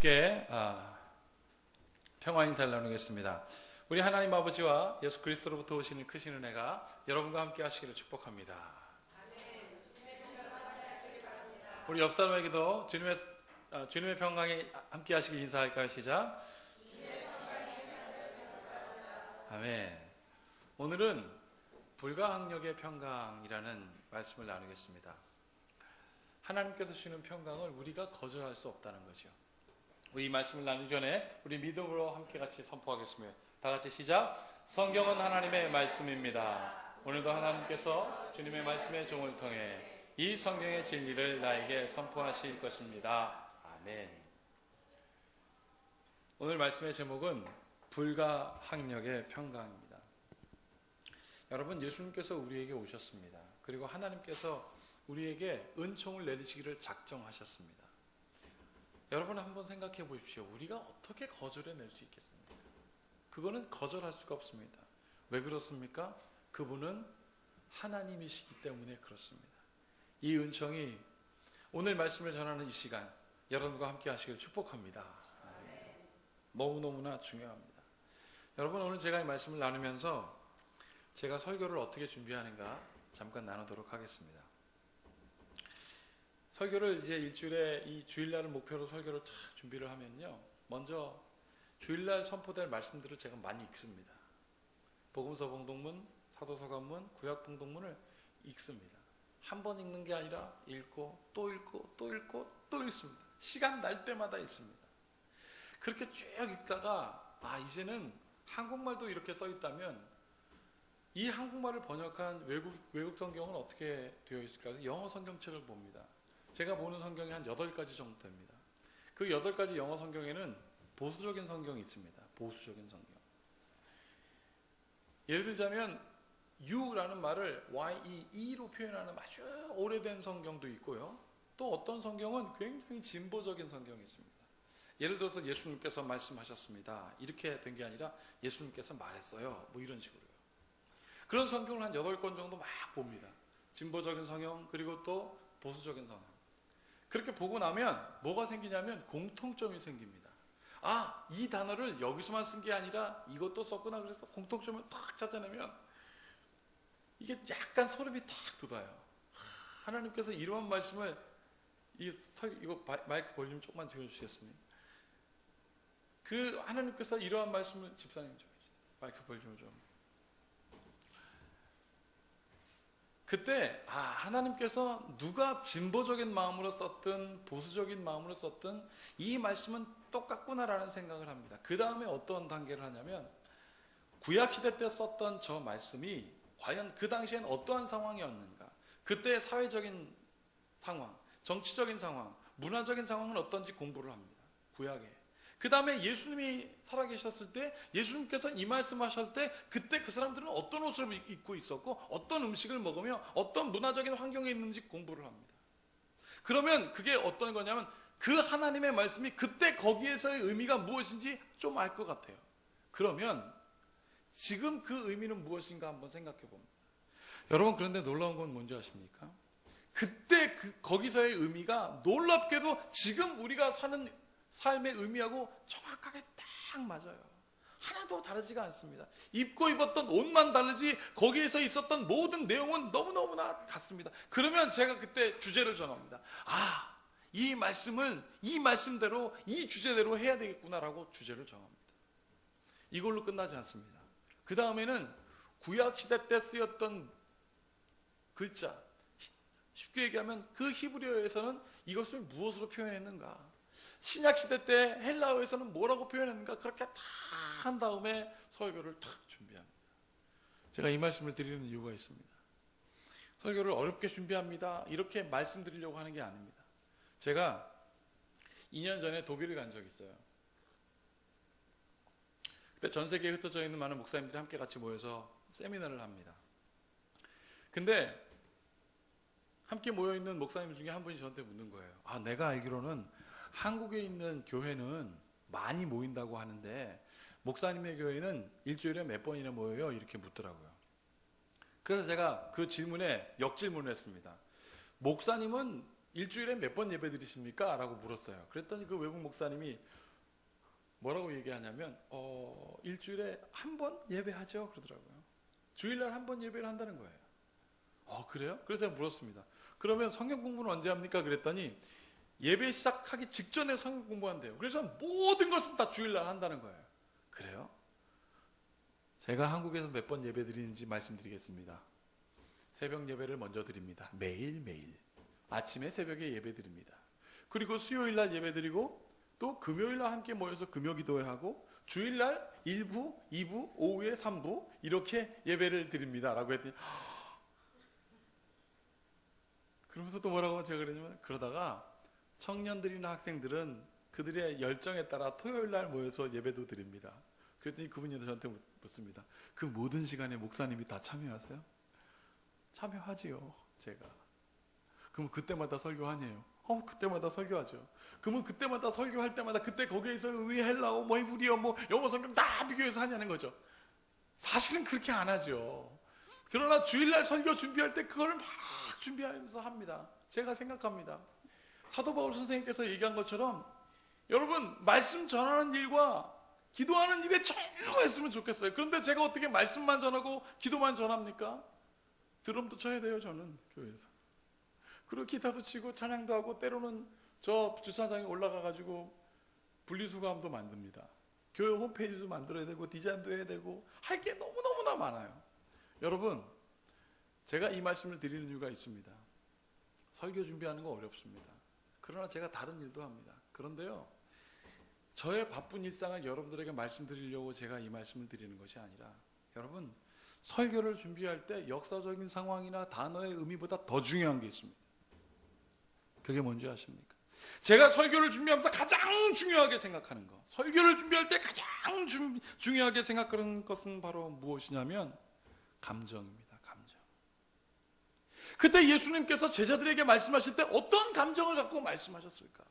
함께 평화 인사를 나누겠습니다. 우리 하나님 아버지와 예수 그리스도로부터 오시는 크신 은혜가 여러분과 함께 하시기를 축복합니다. 우리 옆 사람에게도 주님의 평강에 함께 하시길 인사할까요? 시작. 아멘. 오늘은 불가항력의 평강이라는 말씀을 나누겠습니다. 하나님께서 주시는 평강을 우리가 거절할 수 없다는 거죠. 우리 이 말씀을 나누기 전에 우리 믿음으로 함께 같이 선포하겠습니다. 다 같이 시작. 성경은 하나님의 말씀입니다. 오늘도 하나님께서 주님의 말씀의 종을 통해 이 성경의 진리를 나에게 선포하실 것입니다. 아멘. 오늘 말씀의 제목은 불가항력의 평강입니다. 여러분, 예수님께서 우리에게 오셨습니다. 그리고 하나님께서 우리에게 은총을 내리시기를 작정하셨습니다. 여러분 한번 생각해 보십시오. 우리가 어떻게 거절해낼 수 있겠습니까? 그거는 거절할 수가 없습니다. 왜 그렇습니까? 그분은 하나님이시기 때문에 그렇습니다. 이 은총이 오늘 말씀을 전하는 이 시간 여러분과 함께 하시길 축복합니다. 너무너무나 중요합니다. 여러분, 오늘 제가 이 말씀을 나누면서 제가 설교를 어떻게 준비하는가 잠깐 나누도록 하겠습니다. 설교를 이제 일주일에 이 주일날을 목표로 설교를 쫙 준비를 하면요, 먼저 주일날 선포될 말씀들을 제가 많이 읽습니다. 복음서 봉독문, 사도서 관문, 구약 봉독문을 읽습니다. 한 번 읽는 게 아니라 읽고 또 읽고 또 읽고 또 읽습니다. 시간 날 때마다 읽습니다. 그렇게 쭉 읽다가 이제는 한국말도 이렇게 써 있다면 이 한국말을 번역한 외국 성경은 어떻게 되어 있을까 해서 영어 성경책을 봅니다. 제가 보는 성경이 한 8가지 정도 됩니다. 그 8가지 영어 성경에는 보수적인 성경이 있습니다. 보수적인 성경. 예를 들자면 U라는 말을 YE로 표현하는 아주 오래된 성경도 있고요. 또 어떤 성경은 굉장히 진보적인 성경이 있습니다. 예를 들어서 예수님께서 말씀하셨습니다. 이렇게 된 게 아니라 예수님께서 말했어요. 뭐 이런 식으로요. 그런 성경을 한 8권 정도 막 봅니다. 진보적인 성경, 그리고 또 보수적인 성경. 그렇게 보고 나면 뭐가 생기냐면 공통점이 생깁니다. 이 단어를 여기서만 쓴 게 아니라 이것도 썼구나. 그래서 공통점을 딱 찾아내면 이게 약간 소름이 탁 돋아요. 하나님께서 이러한 말씀을 이거 마이크 볼륨 조금만 줄여주시겠습니까? 그 하나님께서 이러한 말씀을 집사님 좀 해주세요. 마이크 볼륨 좀. 그때 하나님께서 누가 진보적인 마음으로 썼든 보수적인 마음으로 썼든 이 말씀은 똑같구나라는 생각을 합니다. 그 다음에 어떤 단계를 하냐면 구약시대 때 썼던 저 말씀이 과연 그 당시엔 어떠한 상황이었는가, 그때의 사회적인 상황, 정치적인 상황, 문화적인 상황은 어떤지 공부를 합니다. 구약에. 그 다음에 예수님이 살아계셨을 때 예수님께서 이 말씀하셨을 때 그때 그 사람들은 어떤 옷을 입고 있었고 어떤 음식을 먹으며 어떤 문화적인 환경에 있는지 공부를 합니다. 그러면 그게 어떤 거냐면 그 하나님의 말씀이 그때 거기에서의 의미가 무엇인지 좀 알 것 같아요. 그러면 지금 그 의미는 무엇인가 한번 생각해 봅니다. 여러분, 그런데 놀라운 건 뭔지 아십니까? 그때 거기서의 의미가 놀랍게도 지금 우리가 사는 삶의 의미하고 정확하게 딱 맞아요. 하나도 다르지가 않습니다. 입고 입었던 옷만 다르지 거기에서 있었던 모든 내용은 너무너무나 같습니다. 그러면 제가 그때 주제를 정합니다. 이 말씀을 이 말씀대로 이 주제대로 해야 되겠구나라고 주제를 정합니다. 이걸로 끝나지 않습니다. 그 다음에는 구약시대 때 쓰였던 글자, 쉽게 얘기하면 그 히브리어에서는 이것을 무엇으로 표현했는가, 신약시대 때 헬라어에서는 뭐라고 표현했는가, 그렇게 다 한 다음에 설교를 탁 준비합니다. 제가 이 말씀을 드리는 이유가 있습니다. 설교를 어렵게 준비합니다 이렇게 말씀드리려고 하는 게 아닙니다. 제가 2년 전에 독일을 간 적이 있어요. 그때 전 세계에 흩어져 있는 많은 목사님들이 함께 같이 모여서 세미나를 합니다. 근데 함께 모여있는 목사님 중에 한 분이 저한테 묻는 거예요. 내가 알기로는 한국에 있는 교회는 많이 모인다고 하는데 목사님의 교회는 일주일에 몇 번이나 모여요? 이렇게 묻더라고요. 그래서 제가 그 질문에 역질문을 했습니다. 목사님은 일주일에 몇 번 예배 드리십니까? 라고 물었어요. 그랬더니 그 외국 목사님이 뭐라고 얘기하냐면 일주일에 한 번 예배하죠 그러더라고요. 주일날 한 번 예배를 한다는 거예요. 그래요? 그래서 제가 물었습니다. 그러면 성경 공부는 언제 합니까? 그랬더니 예배 시작하기 직전에 성경 공부한대요. 그래서 모든 것은 다 주일날 한다는 거예요. 그래요? 제가 한국에서 몇 번 예배 드리는지 말씀드리겠습니다. 새벽 예배를 먼저 드립니다. 매일매일 아침에 새벽에 예배 드립니다. 그리고 수요일날 예배 드리고 또 금요일날 함께 모여서 금요 기도회하고 주일날 1부, 2부, 오후에 3부 이렇게 예배를 드립니다 라고 했더니 그러면서 또 뭐라고 제가 그랬냐면 그러다가 청년들이나 학생들은 그들의 열정에 따라 토요일날 모여서 예배도 드립니다. 그랬더니 그분이 저한테 묻습니다. 그 모든 시간에 목사님이 다 참여하세요? 참여하지요 제가. 그럼 그때마다 설교하니에요? 그때마다 설교하죠. 그러면 그때마다 설교할 때마다 그때 거기에서 의회 헬라어 뭐 히브리어 뭐 영어 성경 다 비교해서 하냐는 거죠. 사실은 그렇게 안 하죠. 그러나 주일날 설교 준비할 때 그걸 막 준비하면서 합니다. 제가 생각합니다. 사도 바울 선생님께서 얘기한 것처럼 여러분 말씀 전하는 일과 기도하는 일에 전무했으면 좋겠어요. 그런데 제가 어떻게 말씀만 전하고 기도만 전합니까? 드럼도 쳐야 돼요 저는 교회에서. 그리고 기타도 치고 찬양도 하고 때로는 저 주차장에 올라가가지고 분리수거함도 만듭니다. 교회 홈페이지도 만들어야 되고 디자인도 해야 되고 할 게 너무너무나 많아요. 여러분 제가 이 말씀을 드리는 이유가 있습니다. 설교 준비하는 거 어렵습니다. 그러나 제가 다른 일도 합니다. 그런데요 저의 바쁜 일상을 여러분들에게 말씀드리려고 제가 이 말씀을 드리는 것이 아니라 여러분 설교를 준비할 때 역사적인 상황이나 단어의 의미보다 더 중요한 게 있습니다. 그게 뭔지 아십니까? 제가 설교를 준비하면서 가장 중요하게 생각하는 것, 설교를 준비할 때 가장 중요하게 생각하는 것은 바로 무엇이냐면 감정입니다. 감정. 그때 예수님께서 제자들에게 말씀하실 때 어떤 감정을 갖고 말씀하셨을까?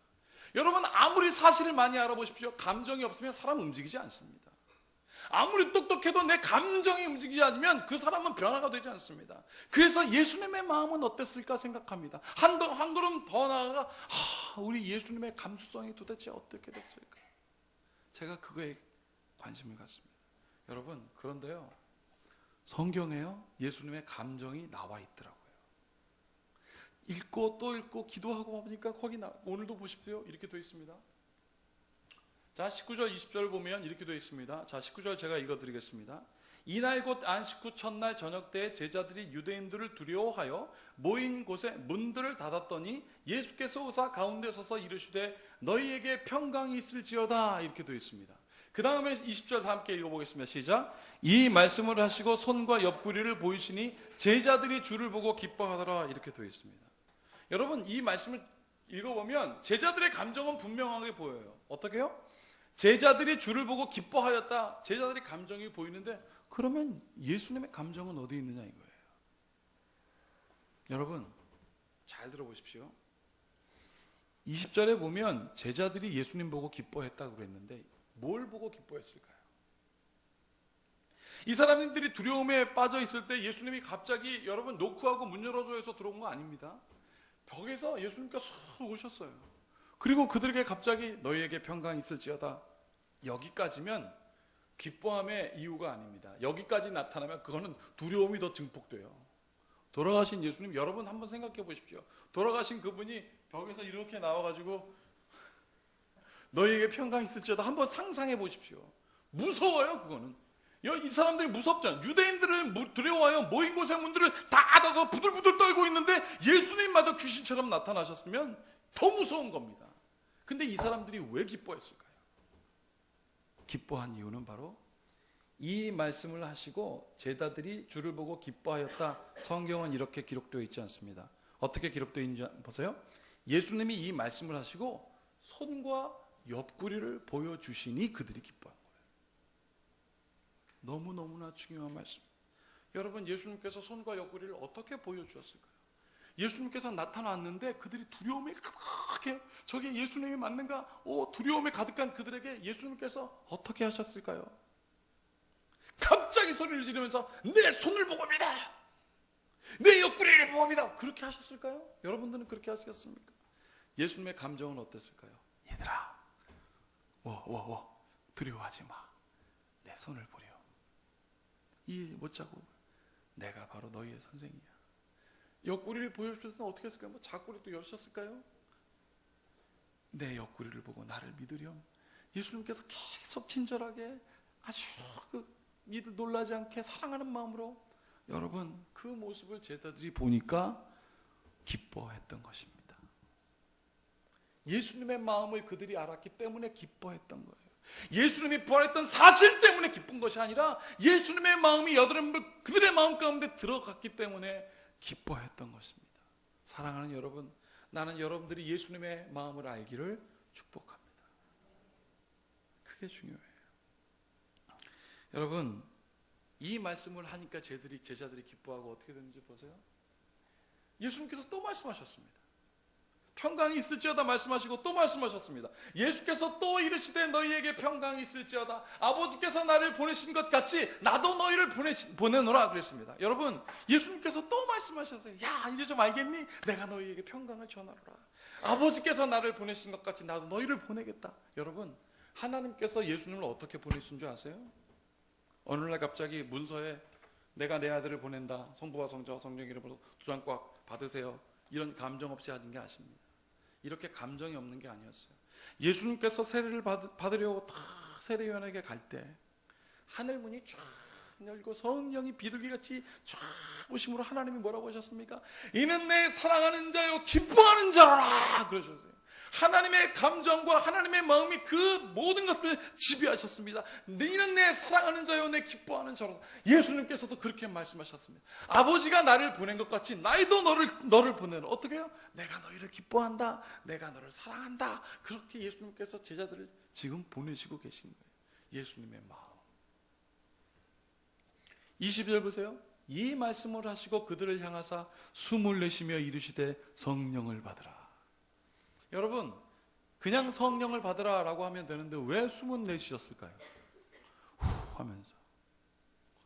여러분 아무리 사실을 많이 알아보십시오. 감정이 없으면 사람 움직이지 않습니다. 아무리 똑똑해도 내 감정이 움직이지 않으면 그 사람은 변화가 되지 않습니다. 그래서 예수님의 마음은 어땠을까 생각합니다. 한 걸음 더 나아가 우리 예수님의 감수성이 도대체 어떻게 됐을까? 제가 그거에 관심을 갖습니다. 여러분 그런데요 성경에요 예수님의 감정이 나와 있더라고요. 읽고 또 읽고 기도하고 보니까 거기 오늘도 보십시오. 이렇게 되어 있습니다. 자 19절 20절 보면 이렇게 되어 있습니다. 자 19절 제가 읽어드리겠습니다. 이날 곧 안식 후 첫날 저녁 때에 제자들이 유대인들을 두려워하여 모인 곳에 문들을 닫았더니 예수께서 오사 가운데 서서 이르시되 너희에게 평강이 있을지어다 이렇게 되어 있습니다. 그 다음에 20절 함께 읽어보겠습니다. 시작. 이 말씀을 하시고 손과 옆구리를 보이시니 제자들이 주를 보고 기뻐하더라 이렇게 되어 있습니다. 여러분 이 말씀을 읽어보면 제자들의 감정은 분명하게 보여요. 어떻게요? 제자들이 주를 보고 기뻐하였다. 제자들의 감정이 보이는데 그러면 예수님의 감정은 어디 있느냐 이거예요. 여러분 잘 들어보십시오. 20절에 보면 제자들이 예수님 보고 기뻐했다고 그랬는데 뭘 보고 기뻐했을까요? 이 사람들이 두려움에 빠져 있을 때 예수님이 갑자기 여러분 노크하고 문 열어줘 해서 들어온 거 아닙니다. 벽에서 예수님께서 오셨어요. 그리고 그들에게 갑자기 너희에게 평강이 있을지어다. 여기까지면 기뻐함의 이유가 아닙니다. 여기까지 나타나면 그거는 두려움이 더 증폭돼요. 돌아가신 예수님 여러분 한번 생각해 보십시오. 돌아가신 그분이 벽에서 이렇게 나와가지고 너희에게 평강이 있을지어다 한번 상상해 보십시오. 무서워요 그거는. 이 사람들이 무섭잖아요. 유대인들을 두려워하여 모인 곳의 문들을 닫아서 부들부들 떨고 있는데 예수님마저 귀신처럼 나타나셨으면 더 무서운 겁니다. 근데 이 사람들이 왜 기뻐했을까요? 기뻐한 이유는 바로 이 말씀을 하시고 제자들이 주를 보고 기뻐하였다. 성경은 이렇게 기록되어 있지 않습니다. 어떻게 기록되어 있는지 보세요. 예수님이 이 말씀을 하시고 손과 옆구리를 보여주시니 그들이 기뻐한 거예요. 너무너무나 중요한 말씀. 여러분 예수님께서 손과 옆구리를 어떻게 보여주셨을까요? 예수님께서 나타났는데 그들이 두려움에 가득해 저게 예수님이 맞는가? 두려움에 가득한 그들에게 예수님께서 어떻게 하셨을까요? 갑자기 소리를 지르면서 내 손을 보고 믿어! 내 옆구리를 봅니다. 그렇게 하셨을까요? 여러분들은 그렇게 하시겠습니까? 예수님의 감정은 어땠을까요? 얘들아, 두려워하지 마. 내 손을 보려. 이 못자국, 내가 바로 너희의 선생이야. 옆구리를 보여주셨을 때는 어떻게 했을까요? 뭐 자꾸리도 열으셨을까요? 내 옆구리를 보고 나를 믿으렴. 예수님께서 계속 친절하게 아주 놀라지 않게 사랑하는 마음으로, 여러분 그 모습을 제자들이 보니까 기뻐했던 것입니다. 예수님의 마음을 그들이 알았기 때문에 기뻐했던 거예요. 예수님이 부활했던 사실 때문에 기쁜 것이 아니라 예수님의 마음이 그들의 마음 가운데 들어갔기 때문에 기뻐했던 것입니다. 사랑하는 여러분, 나는 여러분들이 예수님의 마음을 알기를 축복합니다. 그게 중요해요. 여러분, 이 말씀을 하니까 제자들이 기뻐하고 어떻게 되는지 보세요. 예수님께서 또 말씀하셨습니다. 평강이 있을지어다 말씀하시고 또 말씀하셨습니다. 예수께서 또 이르시되 너희에게 평강이 있을지어다. 아버지께서 나를 보내신 것 같이 나도 너희를 보내노라 그랬습니다. 여러분, 예수님께서 또 말씀하셨어요. 야, 이제 좀 알겠니? 내가 너희에게 평강을 전하노라. 아버지께서 나를 보내신 것 같이 나도 너희를 보내겠다. 여러분, 하나님께서 예수님을 어떻게 보내신 줄 아세요? 어느 날 갑자기 문서에 내가 내 아들을 보낸다, 성부와 성자와 성령 이름으로 두 장 꽉 받으세요, 이런 감정 없이 하신 게 아십니다. 이렇게 감정이 없는 게 아니었어요. 예수님께서 세례를 받으려고 다 세례요한에게 갈 때 하늘 문이 쫙 열고 성령이 비둘기같이 쫙 오심으로 하나님이 뭐라고 하셨습니까? 이는 내 사랑하는 자요 기뻐하는 자라 그러셨어요. 하나님의 감정과 하나님의 마음이 그 모든 것을 지배하셨습니다. 너희는 내 사랑하는 자요 내 기뻐하는 자로. 예수님께서도 그렇게 말씀하셨습니다. 아버지가 나를 보낸 것 같이 나도 너를 보내는. 어떻게 해요? 내가 너희를 기뻐한다, 내가 너를 사랑한다. 그렇게 예수님께서 제자들을 지금 보내시고 계신 거예요. 예수님의 마음. 20절 보세요. 이 말씀을 하시고 그들을 향하사 숨을 내쉬며 이르시되 성령을 받으라. 여러분, 그냥 성령을 받으라 라고 하면 되는데 왜 숨은 내쉬셨을까요? 후 하면서.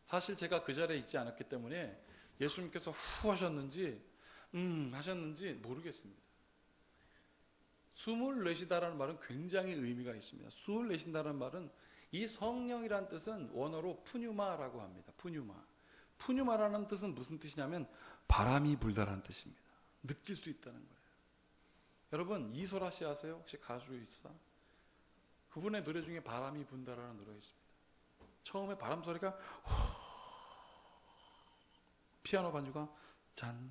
사실 제가 그 자리에 있지 않았기 때문에 예수님께서 후 하셨는지 모르겠습니다. 숨을 내쉬다라는 말은 굉장히 의미가 있습니다. 숨을 내쉰다는 말은, 이 성령이라는 뜻은 원어로 푸뉴마라고 합니다. 푸뉴마라는 뜻은 무슨 뜻이냐면 바람이 불다라는 뜻입니다. 느낄 수 있다는 거예요. 여러분, 이소라 씨 아세요? 혹시 가수 이소라? 그분의 노래 중에 바람이 분다라는 노래가 있습니다. 처음에 바람 소리가 피아노 반주가 잔,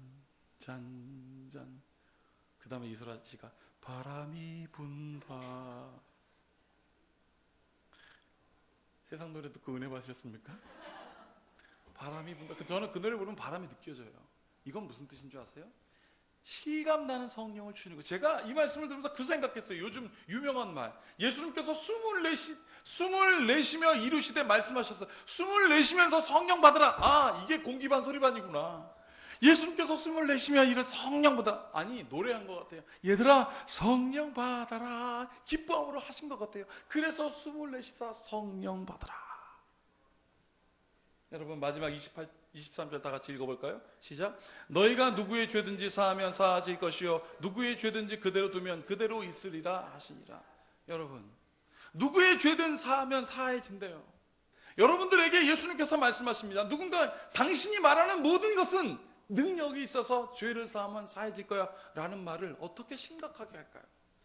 그 다음에 이소라 씨가 바람이 분다. 세상 노래 듣고 은혜 받으셨습니까? 바람이 분다. 저는 그 노래 부르면 바람이 느껴져요. 이건 무슨 뜻인 줄 아세요? 실감나는 성령을 주는 거. 제가 이 말씀을 들으면서 그 생각했어요. 요즘 유명한 말, 예수님께서 숨을 내쉬며 이루시되 말씀하셨어요. 숨을 내쉬면서 성령 받으라. 아, 이게 공기반 소리반이구나. 예수님께서 숨을 내쉬며 이를 성령 받아라. 아니, 노래한 것 같아요. 얘들아 성령 받아라 기뻐함으로 하신 것 같아요. 그래서 숨을 내쉬사 성령 받아라. 여러분, 마지막 23절 다 같이 읽어볼까요? 시작. 너희가 누구의 죄든지 사하면 사하질 것이요 누구의 죄든지 그대로 두면 그대로 있으리라 하시니라. 여러분, 누구의 죄든 사하면 사해진대요. 여러분들에게 예수님께서 말씀하십니다. 누군가 당신이 말하는 모든 것은 능력이 있어서 죄를 사하면 사해질 거야 라는 말을 어떻게 심각하게 할까요?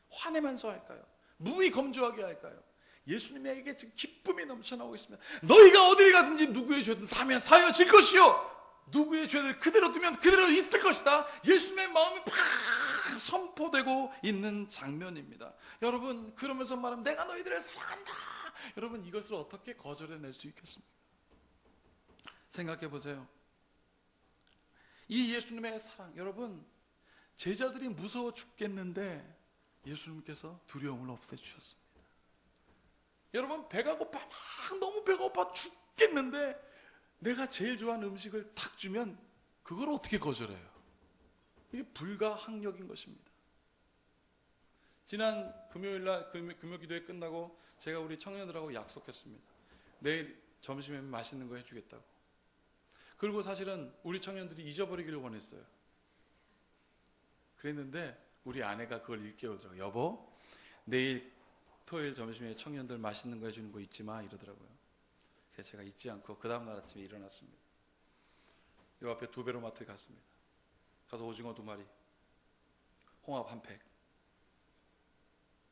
화내면서 할까요? 무미검조하게 할까요? 예수님에게 지금 기쁨이 넘쳐나오고 있습니다. 너희가 어디를 가든지 누구의 죄든 사하면 사여질 것이요 누구의 죄를 그대로 두면 그대로 있을 것이다. 예수님의 마음이 팍 선포되고 있는 장면입니다. 여러분, 그러면서 말하면 내가 너희들을 사랑한다. 여러분, 이것을 어떻게 거절해낼 수 있겠습니까? 생각해 보세요. 이 예수님의 사랑, 여러분, 제자들이 무서워 죽겠는데 예수님께서 두려움을 없애주셨습니다. 여러분, 배가 고파, 막 너무 배가 고파 죽겠는데 내가 제일 좋아하는 음식을 탁 주면 그걸 어떻게 거절해요? 이게 불가항력인 것입니다. 지난 금요일날 금요기도회 끝나고 제가 우리 청년들하고 약속했습니다. 내일 점심에 맛있는 거 해주겠다고. 그리고 사실은 우리 청년들이 잊어버리기를 원했어요. 그랬는데 우리 아내가 그걸 일깨우더라고요. 여보, 내일 토요일 점심에 청년들 맛있는 거 해주는 거 잊지 마, 이러더라고요. 그래서 제가 잊지 않고 그 다음날 아침에 일어났습니다. 요 앞에 두배로마트에 갔습니다. 가서 오징어 2마리, 홍합 1팩,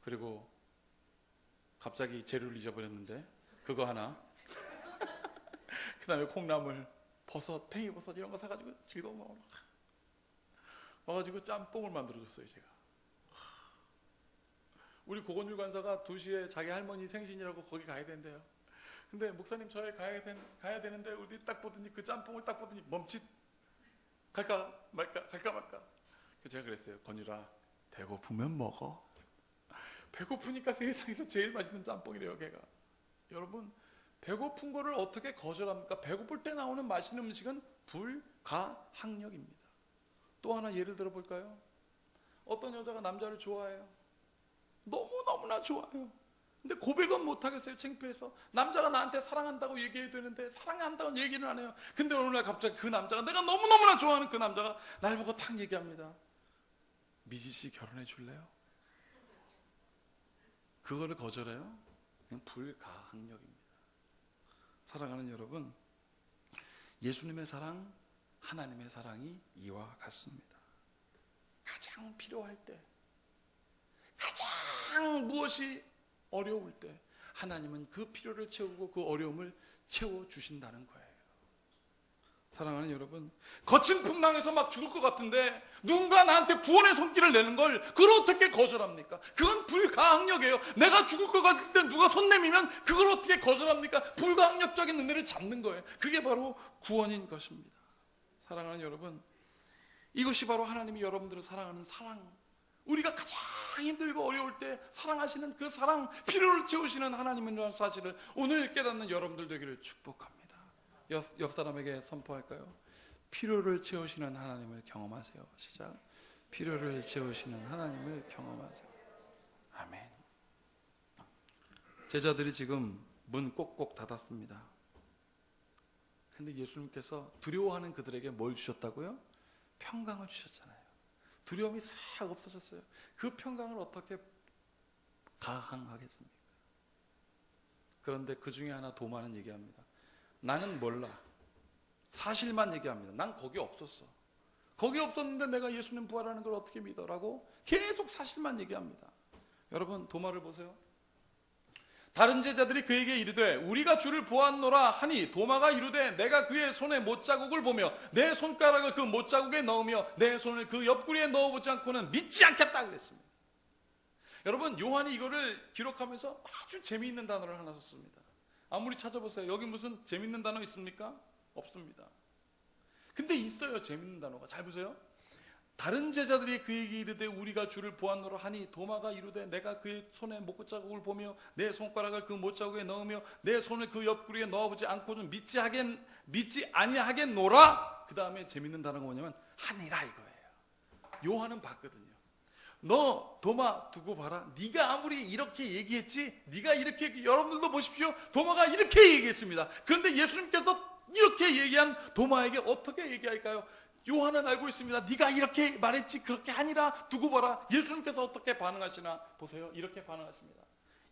그리고 갑자기 재료를 잊어버렸는데 그거 하나, 그 다음에 콩나물, 버섯, 팽이버섯 이런 거 사가지고 즐거운 마음으로 와가지고 짬뽕을 만들어줬어요. 제가. 우리 고건율 간사가 2시에 자기 할머니 생신이라고 거기 가야 된대요. 근데 목사님 저희 가야 되는데 우리 딱 보더니 그 짬뽕을 딱 보더니 멈칫, 갈까 말까. 그래서 제가 그랬어요. 건율아, 배고프면 먹어. 배고프니까 세상에서 제일 맛있는 짬뽕이래요, 걔가. 여러분, 배고픈 거를 어떻게 거절합니까? 배고플 때 나오는 맛있는 음식은 불가항력입니다. 또 하나 예를 들어 볼까요? 어떤 여자가 남자를 좋아해요. 너무나 좋아해요. 근데 고백은 못하겠어요. 창피해서. 남자가 나한테 사랑한다고 얘기해야 되는데 사랑한다고 얘기는 안 해요. 근데 어느 날 갑자기 그 남자가, 내가 너무나 좋아하는 그 남자가 날 보고 탁 얘기합니다. 미지씨 결혼해 줄래요? 그거를 거절해요? 그냥 불가항력입니다. 사랑하는 여러분, 예수님의 사랑, 하나님의 사랑이 이와 같습니다. 가장 필요할 때, 가장 무엇이 어려울 때 하나님은 그 필요를 채우고 그 어려움을 채워주신다는 거예요. 사랑하는 여러분, 거친 풍랑에서 막 죽을 것 같은데 누군가 나한테 구원의 손길을 내는 걸 그걸 어떻게 거절합니까? 그건 불가항력이에요. 내가 죽을 것 같을 때 누가 손 내밀면 그걸 어떻게 거절합니까? 불가항력적인 은혜를 잡는 거예요. 그게 바로 구원인 것입니다. 사랑하는 여러분, 이것이 바로 하나님이 여러분들을 사랑하는 사랑, 우리가 가장 힘들고 어려울 때 사랑하시는 그 사랑, 필요를 채우시는 하나님이라는 사실을 오늘 깨닫는 여러분들 되기를 축복합니다. 옆 사람에게 선포할까요? 필요를 채우시는 하나님을 경험하세요. 시작. 필요를 채우시는 하나님을 경험하세요. 아멘. 제자들이 지금 문 꼭꼭 닫았습니다. 근데 예수님께서 두려워하는 그들에게 뭘 주셨다고요? 평강을 주셨잖아요. 두려움이 싹 없어졌어요. 그 평강을 어떻게 가항하겠습니까? 그런데 그 중에 하나 도마는 얘기합니다. 나는 몰라. 사실만 얘기합니다. 난 거기 없었어. 거기 없었는데 내가 예수님 부활하는 걸 어떻게 믿어라고 계속 사실만 얘기합니다. 여러분, 도마를 보세요. 다른 제자들이 그에게 이르되 우리가 주를 보았노라 하니 도마가 이르되 내가 그의 손에 못자국을 보며 내 손가락을 그 못자국에 넣으며 내 손을 그 옆구리에 넣어보지 않고는 믿지 않겠다 그랬습니다. 여러분, 요한이 이거를 기록하면서 아주 재미있는 단어를 하나 썼습니다. 아무리 찾아보세요. 여기 무슨 재밌는 단어 있습니까? 없습니다. 근데 있어요. 재밌는 단어가. 잘 보세요. 다른 제자들이 그에게 이르되 우리가 주를 보았노라 하니 도마가 이르되 내가 그의 손에 못자국을 보며 내 손가락을 그 못자국에 넣으며 내 손을 그 옆구리에 넣어보지 않고는 믿지 아니하겠노라. 그 다음에 재밌는 단어가 뭐냐면 하니라 이거예요. 요한은 봤거든요. 너 도마 두고 봐라. 네가 아무리 이렇게 얘기했지, 네가 이렇게, 여러분들도 보십시오. 도마가 이렇게 얘기했습니다. 그런데 예수님께서 이렇게 얘기한 도마에게 어떻게 얘기할까요? 요한은 알고 있습니다. 네가 이렇게 말했지, 그렇게 아니라 두고 봐라. 예수님께서 어떻게 반응하시나 보세요. 이렇게 반응하십니다.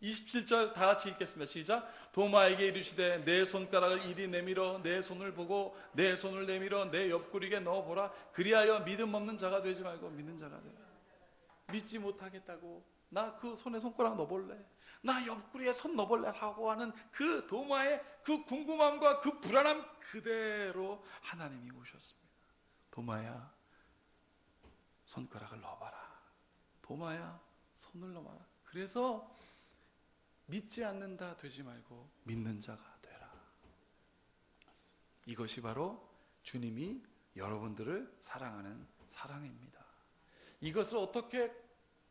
27절 다 같이 읽겠습니다. 시작. 도마에게 이르시되 내 손가락을 이리 내밀어 내 손을 보고 내 손을 내밀어 내 옆구리에 넣어보라. 그리하여 믿음 없는 자가 되지 말고 믿는 자가 되라. 믿지 못하겠다고, 나 그 손에 손가락 넣어볼래, 나 옆구리에 손 넣어볼래 하고 하는 그 도마의 그 궁금함과 그 불안함 그대로 하나님이 오셨습니다. 도마야, 손가락을 넣어봐라. 도마야, 손을 넣어봐라. 그래서 믿지 않는다 되지 말고 믿는 자가 되라. 이것이 바로 주님이 여러분들을 사랑하는 사랑입니다. 이것을 어떻게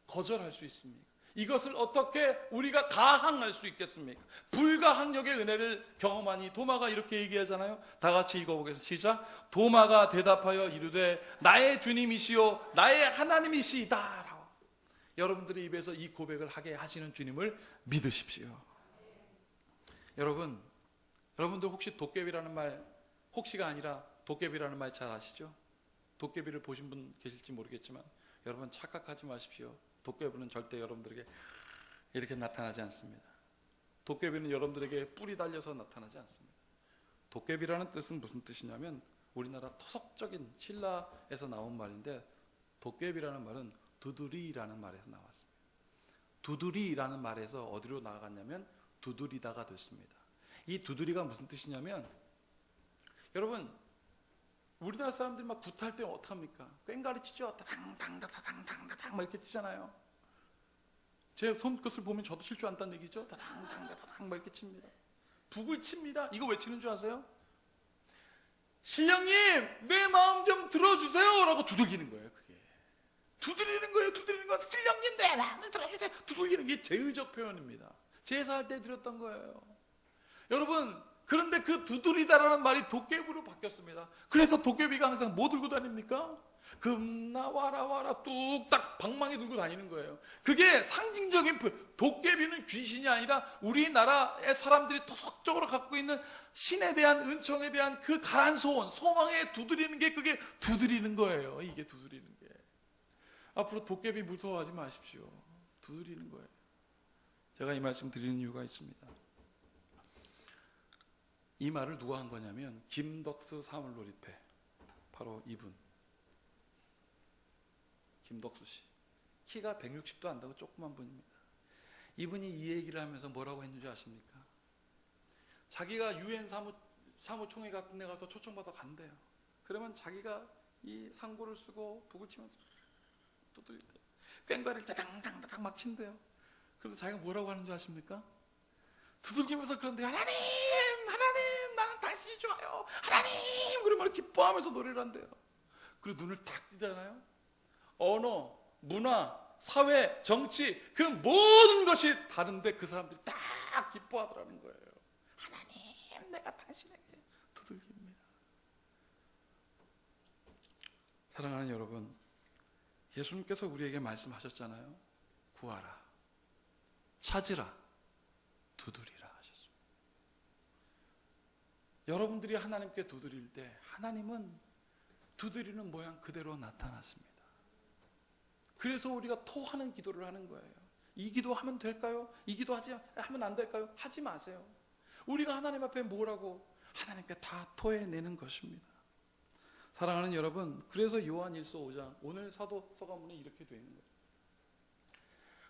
거절할 수 있습니까? 이것을 어떻게 우리가 가항할 수 있겠습니까? 불가항력의 은혜를 경험하니 도마가 이렇게 얘기하잖아요. 다 같이 읽어보겠습니다. 시작. 도마가 대답하여 이르되 나의 주님이시요 나의 하나님이시이다 라고. 여러분들의 입에서 이 고백을 하게 하시는 주님을 믿으십시오. 여러분들 혹시 도깨비라는 말, 혹시가 아니라 도깨비라는 말 잘 아시죠? 도깨비를 보신 분 계실지 모르겠지만 여러분 착각하지 마십시오. 도깨비는 절대 여러분들에게 이렇게 나타나지 않습니다. 도깨비는 여러분들에게 뿔이 달려서 나타나지 않습니다. 도깨비라는 뜻은 무슨 뜻이냐면 우리나라 토속적인 신라에서 나온 말인데, 도깨비라는 말은 두드리라는 말에서 나왔습니다. 두드리라는 말에서 어디로 나아갔냐면 두드리다가 됐습니다. 이 두드리가 무슨 뜻이냐면, 여러분 우리나라 사람들이 막 굿할 때 어떡합니까? 꽹가리 치죠. 다당당다당당다당 막 이렇게 치잖아요. 제 손끝을 보면 저도 칠 줄 안다는 얘기죠. 다당당다당 막 이렇게 칩니다. 북을 칩니다. 이거 왜 치는 줄 아세요? 신령님 내 마음 좀 들어주세요 라고 두들기는 거예요. 그게 두드리는 거예요. 두드리는 거. 신령님 내 마음을 들어주세요. 두들기는 게 제의적 표현입니다. 제사할 때 드렸던 거예요. 여러분, 그런데 그 두드리다라는 말이 도깨비로 바뀌었습니다. 그래서 도깨비가 항상 뭐 들고 다닙니까? 금나 와라 와라 뚝딱 방망이 들고 다니는 거예요. 그게 상징적인 도깨비는 귀신이 아니라 우리나라의 사람들이 토속적으로 갖고 있는 신에 대한 은총에 대한 그 가란 소원, 소망에 두드리는 게, 그게 두드리는 거예요. 이게 두드리는 게. 앞으로 도깨비 무서워하지 마십시오. 두드리는 거예요. 제가 이 말씀 드리는 이유가 있습니다. 이 말을 누가 한 거냐면 김덕수 사물놀이패, 바로 이분, 김덕수 씨. 키가 160도 안 되고 조그만 분입니다. 이분이 이 얘기를 하면서 뭐라고 했는지 아십니까? 자기가 유엔 사무총회 같은 데 가서 초청받아 간대요. 그러면 자기가 이 상고를 쓰고 북을 치면서 두들릴 때 꽹과리를 따당당당 막 친대요. 그래서 자기가 뭐라고 하는 줄 아십니까? 두들기면서 그런데 하나님 나는 당신이 좋아요 하나님, 그러면 기뻐하면서 노래를 한대요. 그리고 눈을 탁 뜨잖아요. 언어, 문화, 사회, 정치, 그 모든 것이 다른데 그 사람들이 딱 기뻐하더라는 거예요. 하나님 내가 당신에게 두들깁니다. 사랑하는 여러분, 예수님께서 우리에게 말씀하셨잖아요. 구하라, 찾으라, 두드리라 하셨습니다. 여러분들이 하나님께 두드릴 때 하나님은 두드리는 모양 그대로 나타났습니다. 그래서 우리가 토하는 기도를 하는 거예요. 이 기도하면 될까요? 이 기도하면 안 될까요? 하지 마세요. 우리가 하나님 앞에 뭐라고? 하나님께 다 토해내는 것입니다. 사랑하는 여러분, 그래서 요한일서 5장 오늘 사도 서가문에 이렇게 되어 있는 거예요.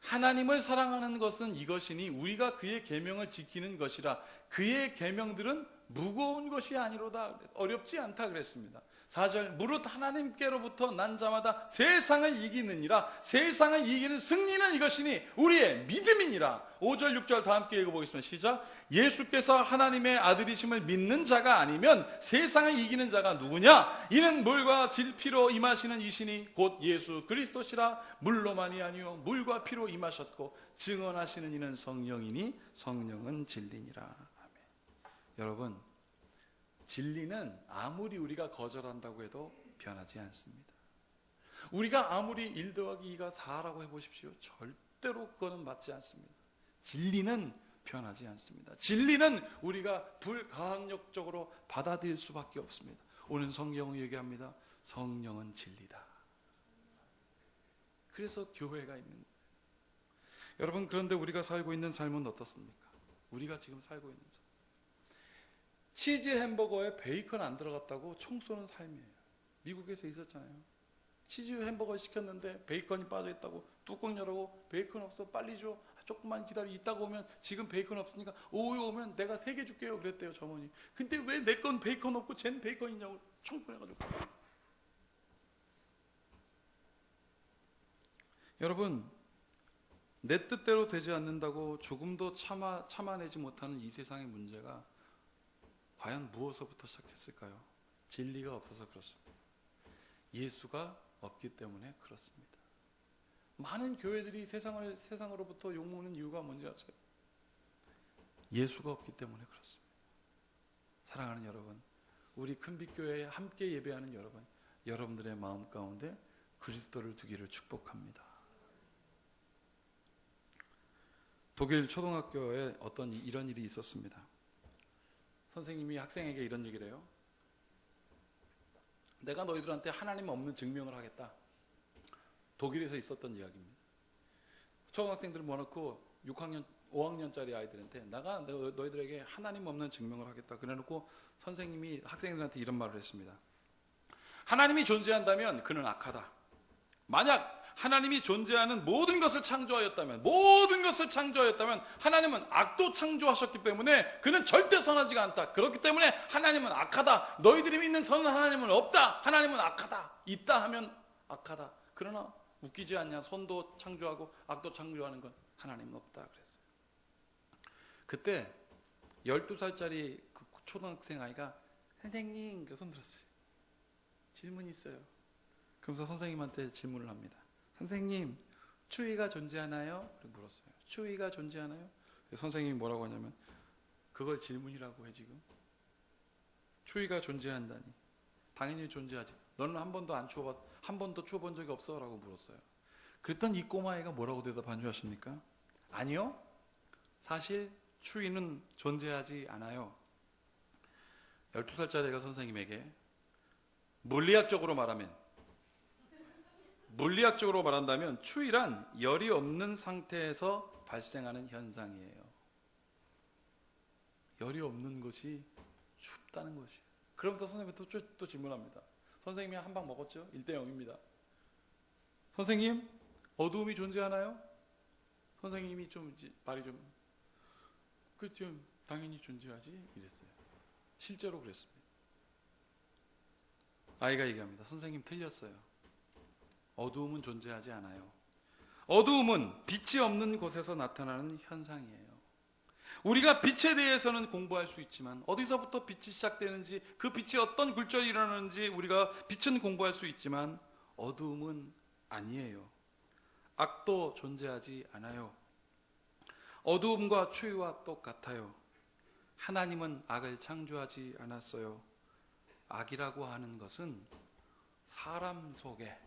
하나님을 사랑하는 것은 이것이니 우리가 그의 계명을 지키는 것이라. 그의 계명들은 무거운 것이 아니로다. 어렵지 않다 그랬습니다. 4절, 무릇 하나님께로부터 난 자마다 세상을 이기느니라. 세상을 이기는 승리는 이것이니 우리의 믿음이니라. 5절 6절 다 함께 읽어보겠습니다. 시작. 예수께서 하나님의 아들이심을 믿는 자가 아니면 세상을 이기는 자가 누구냐? 이는 물과 피로 임하시는 이신이 곧 예수 그리스도시라. 물로만이 아니요 물과 피로 임하셨고 증언하시는 이는 성령이니 성령은 진리니라. 아멘. 여러분, 진리는 아무리 우리가 거절한다고 해도 변하지 않습니다. 우리가 아무리 1 더하기 2가 4라고 해보십시오. 절대로 그거는 맞지 않습니다. 진리는 변하지 않습니다. 진리는 우리가 불가항력적으로 받아들일 수밖에 없습니다. 오늘 성경은 얘기합니다. 성령은 진리다. 그래서 교회가 있는 거예요. 여러분, 그런데 우리가 살고 있는 삶은 어떻습니까? 우리가 지금 살고 있는 삶, 치즈 햄버거에 베이컨 안 들어갔다고 총 쏘는 삶이에요. 미국에서 있었잖아요. 치즈 햄버거 시켰는데 베이컨이 빠져있다고 뚜껑 열고 베이컨 없어 빨리 줘, 조금만 기다려, 이따가 오면, 지금 베이컨 없으니까 오후에 오면 내가 3개 줄게요 그랬대요 점원이. 근데 왜 내 건 베이컨 없고 쟨 베이컨 있냐고 총 꺼내가지고. 여러분, 내 뜻대로 되지 않는다고 조금도 참아내지 못하는 이 세상의 문제가 과연 무엇서부터 시작했을까요? 진리가 없어서 그렇습니다. 예수가 없기 때문에 그렇습니다. 많은 교회들이 세상으로부터 욕먹는 이유가 뭔지 아세요? 예수가 없기 때문에 그렇습니다. 사랑하는 여러분, 우리 큰빛교회에 함께 예배하는 여러분, 여러분들의 마음 가운데 그리스도를 두기를 축복합니다. 독일 초등학교에 이런 일이 있었습니다. 선생님이 학생에게 이런 얘기를 해요. 내가 너희들한테 하나님 없는 증명을 하겠다. 독일에서 있었던 이야기입니다. 초등학생들을 모아놓고 6학년, 5학년짜리 아이들한테 내가 너희들에게 하나님 없는 증명을 하겠다. 그래놓고 선생님이 학생들한테 이런 말을 했습니다. 하나님이 존재한다면 그는 악하다. 만약 하나님이 존재하는 모든 것을 창조하였다면 하나님은 악도 창조하셨기 때문에 그는 절대 선하지가 않다. 그렇기 때문에 하나님은 악하다. 너희들이 믿는 선한 하나님은 없다. 하나님은 악하다. 있다 하면 악하다. 그러나 웃기지 않냐? 선도 창조하고 악도 창조하는 건 하나님은 없다 그랬어요. 그때 12살짜리 그 초등학생 아이가 선생님 손 들었어요. 질문이 있어요. 그러면서 선생님한테 질문을 합니다. 선생님, 추위가 존재하나요? 물었어요. 추위가 존재하나요? 선생님이 뭐라고 하냐면 그걸 질문이라고 해 지금. 추위가 존재한다니. 당연히 존재하지. 너는 한 번도 추워본 적이 없어? 라고 물었어요. 그랬더니 이 꼬마애가 뭐라고 대답한 줄 아십니까? 아니요. 사실 추위는 존재하지 않아요. 12살짜리 애가 선생님에게 물리학적으로 말한다면 추위란 열이 없는 상태에서 발생하는 현상이에요. 열이 없는 것이 춥다는 것이에요. 그러면서 선생님이 또 질문합니다. 선생님이 한 방 먹었죠? 1대0입니다. 선생님, 어두움이 존재하나요? 선생님이 말이 당연히 존재하지 이랬어요. 실제로 그랬습니다. 아이가 얘기합니다. 선생님 틀렸어요. 어두움은 존재하지 않아요. 어두움은 빛이 없는 곳에서 나타나는 현상이에요. 우리가 빛에 대해서는 공부할 수 있지만 어디서부터 빛이 시작되는지, 그 빛이 어떤 굴절이 일어나는지 우리가 빛은 공부할 수 있지만 어두움은 아니에요. 악도 존재하지 않아요. 어두움과 추위와 똑같아요. 하나님은 악을 창조하지 않았어요. 악이라고 하는 것은 사람 속에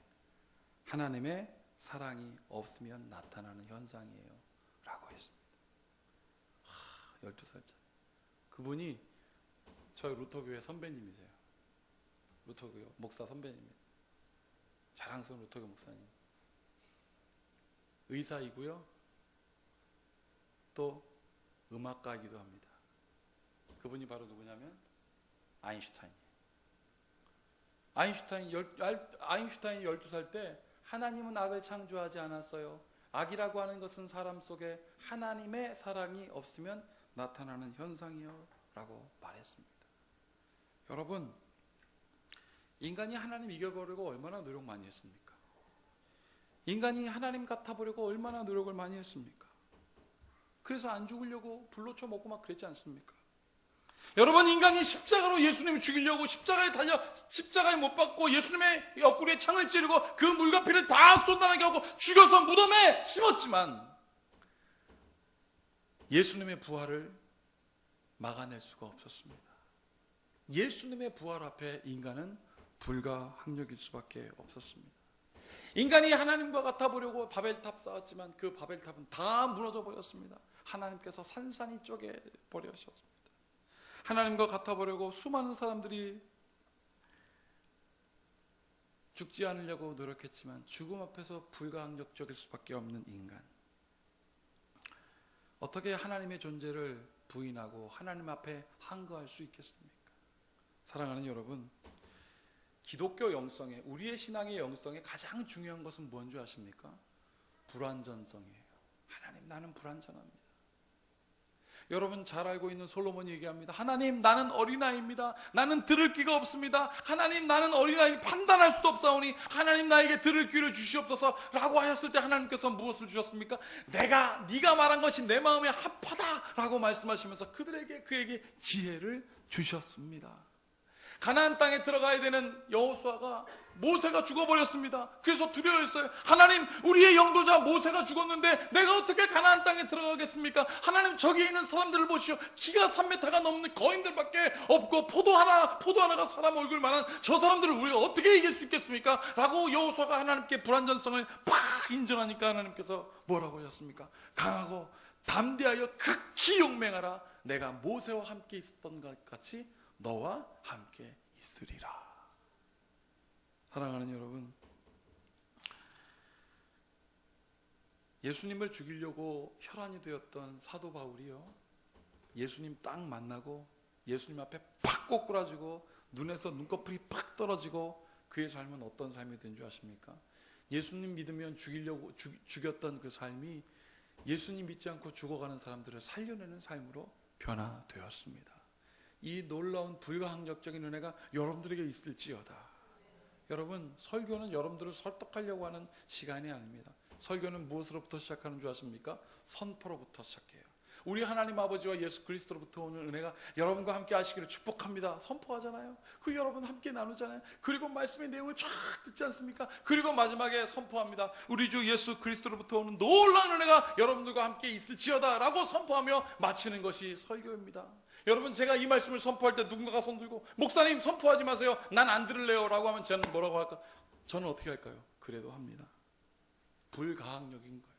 하나님의 사랑이 없으면 나타나는 현상이에요 라고 했습니다. 12살짜리 그분이 저희 루터교회 선배님이세요. 루터교회 목사 선배님이에요. 자랑스러운 루터교 목사님. 의사이고요, 또 음악가이기도 합니다. 그분이 바로 누구냐면 아인슈타인이 12살 때 하나님은 악을 창조하지 않았어요. 악이라고 하는 것은 사람 속에 하나님의 사랑이 없으면 나타나는 현상이요 라고 말했습니다. 여러분, 인간이 하나님 이겨보려고 얼마나 노력 많이 했습니까? 인간이 하나님 같아 보려고 얼마나 노력을 많이 했습니까? 그래서 안 죽으려고 불로 쳐먹고 막 그랬지 않습니까? 여러분, 인간이 십자가로 예수님을 죽이려고 십자가에 못 박고 예수님의 옆구리에 창을 찌르고 그 물과 피를 다 쏟아나게 하고 죽여서 무덤에 심었지만 예수님의 부활을 막아낼 수가 없었습니다. 예수님의 부활 앞에 인간은 불가항력일 수밖에 없었습니다. 인간이 하나님과 같아 보려고 바벨탑 쌓았지만 그 바벨탑은 다 무너져 버렸습니다. 하나님께서 산산이 쪼개 버리셨습니다. 하나님과 같아 보려고 수많은 사람들이 죽지 않으려고 노력했지만 죽음 앞에서 불가항력적일 수밖에 없는 인간. 어떻게 하나님의 존재를 부인하고 하나님 앞에 항거할 수 있겠습니까? 사랑하는 여러분, 기독교 영성에, 우리의 신앙의 영성에 가장 중요한 것은 뭔지 아십니까? 불완전성이에요. 하나님, 나는 불완전합니다. 여러분 잘 알고 있는 솔로몬이 얘기합니다. 하나님, 나는 어린아이입니다. 나는 들을 귀가 없습니다. 하나님, 나는 어린아이 판단할 수도 없사오니 하나님, 나에게 들을 귀를 주시옵소서 라고 하셨을 때 하나님께서 무엇을 주셨습니까? 네가 말한 것이 내 마음에 합하다 라고 말씀하시면서 그에게 지혜를 주셨습니다. 가나안 땅에 들어가야 되는 여호수아가 모세가 죽어버렸습니다. 그래서 두려워했어요. 하나님, 우리의 영도자 모세가 죽었는데 내가 어떻게 가나안 땅에 들어가겠습니까? 하나님, 저기에 있는 사람들을 보시오. 키가 3m가 넘는 거인들밖에 없고 포도 하나가 사람 얼굴만한 저 사람들을 우리가 어떻게 이길 수 있겠습니까? 라고 여호수아가 하나님께 불완전성을 팍 인정하니까 하나님께서 뭐라고 하셨습니까? 강하고 담대하여 극히 용맹하라. 내가 모세와 함께 있었던 것 같이 너와 함께 있으리라. 사랑하는 여러분, 예수님을 죽이려고 혈안이 되었던 사도 바울이요, 예수님 딱 만나고 예수님 앞에 팍 꼬꾸라지고 눈에서 눈꺼풀이 팍 떨어지고 그의 삶은 어떤 삶이 된 줄 아십니까? 예수님 믿으면 죽였던 그 삶이 예수님 믿지 않고 죽어가는 사람들을 살려내는 삶으로 변화되었습니다. 이 놀라운 불가항력적인 은혜가 여러분들에게 있을지어다. 여러분, 설교는 여러분들을 설득하려고 하는 시간이 아닙니다. 설교는 무엇으로부터 시작하는 줄 아십니까? 선포로부터 시작해요. 우리 하나님 아버지와 예수 그리스도로부터 오는 은혜가 여러분과 함께 하시기를 축복합니다. 선포하잖아요. 그 여러분 함께 나누잖아요. 그리고 말씀의 내용을 쫙 듣지 않습니까? 그리고 마지막에 선포합니다. 우리 주 예수 그리스도로부터 오는 놀라운 은혜가 여러분들과 함께 있을지어다 라고 선포하며 마치는 것이 설교입니다. 여러분, 제가 이 말씀을 선포할 때 누군가가 손 들고 목사님 선포하지 마세요, 난 안 들을래요 라고 하면 저는 뭐라고 할까? 저는 어떻게 할까요? 그래도 합니다. 불가항력인 거예요.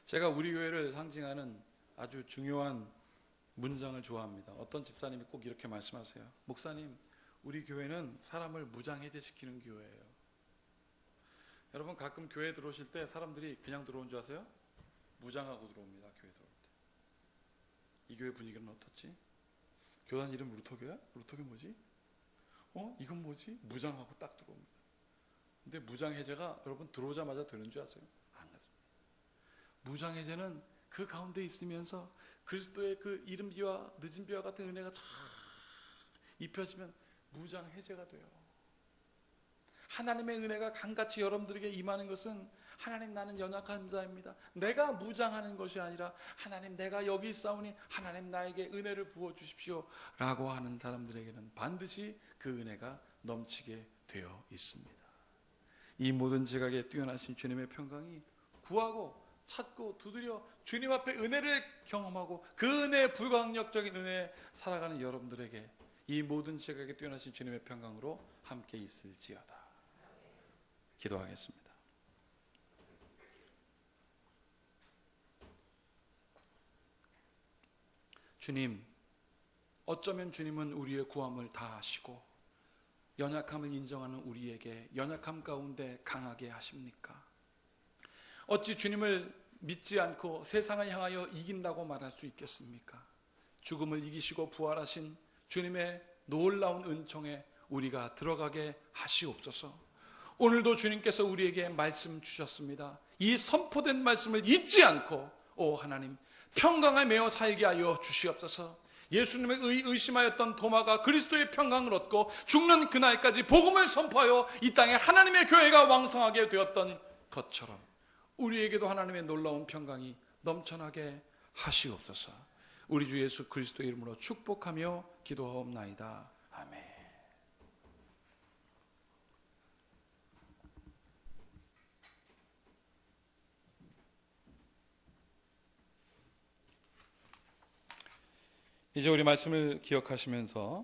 제가 우리 교회를 상징하는 아주 중요한 문장을 좋아합니다. 어떤 집사님이 꼭 이렇게 말씀하세요. 목사님, 우리 교회는 사람을 무장해제시키는 교회예요. 여러분, 가끔 교회에 들어오실 때 사람들이 그냥 들어온 줄 아세요? 무장하고 들어옵니다. 교회 들어올 때. 이 교회 분위기는 어떻지? 교단 이름 루터교야? 루터교 뭐지? 이건 뭐지? 무장하고 딱 들어옵니다. 근데 무장해제가 여러분 들어오자마자 되는 줄 아세요? 안 그렇습니다. 무장해제는 그 가운데 있으면서 그리스도의 그 이른 비와 늦은 비와 같은 은혜가 쫙 입혀지면 무장해제가 돼요. 하나님의 은혜가 강같이 여러분들에게 임하는 것은 하나님, 나는 연약한 자입니다, 내가 무장하는 것이 아니라 하나님, 내가 여기 있사오니 하나님 나에게 은혜를 부어주십시오 라고 하는 사람들에게는 반드시 그 은혜가 넘치게 되어 있습니다. 이 모든 지각에 뛰어나신 주님의 평강이 구하고 찾고 두드려 주님 앞에 은혜를 경험하고 그 은혜의 불가항력적인 은혜에 살아가는 여러분들에게 이 모든 지각에 뛰어나신 주님의 평강으로 함께 있을지어다. 기도하겠습니다. 주님, 어쩌면 주님은 우리의 구함을 다 하시고 연약함을 인정하는 우리에게 연약함 가운데 강하게 하십니까? 어찌 주님을 믿지 않고 세상을 향하여 이긴다고 말할 수 있겠습니까? 죽음을 이기시고 부활하신 주님의 놀라운 은총에 우리가 들어가게 하시옵소서. 오늘도 주님께서 우리에게 말씀 주셨습니다. 이 선포된 말씀을 잊지 않고 오 하나님, 평강에 매어 살게 하여 주시옵소서. 예수님의 의심하였던 도마가 그리스도의 평강을 얻고 죽는 그날까지 복음을 선포하여 이 땅에 하나님의 교회가 왕성하게 되었던 것처럼 우리에게도 하나님의 놀라운 평강이 넘쳐나게 하시옵소서. 우리 주 예수 그리스도의 이름으로 축복하며 기도하옵나이다. 아멘. 이제 우리 말씀을 기억하시면서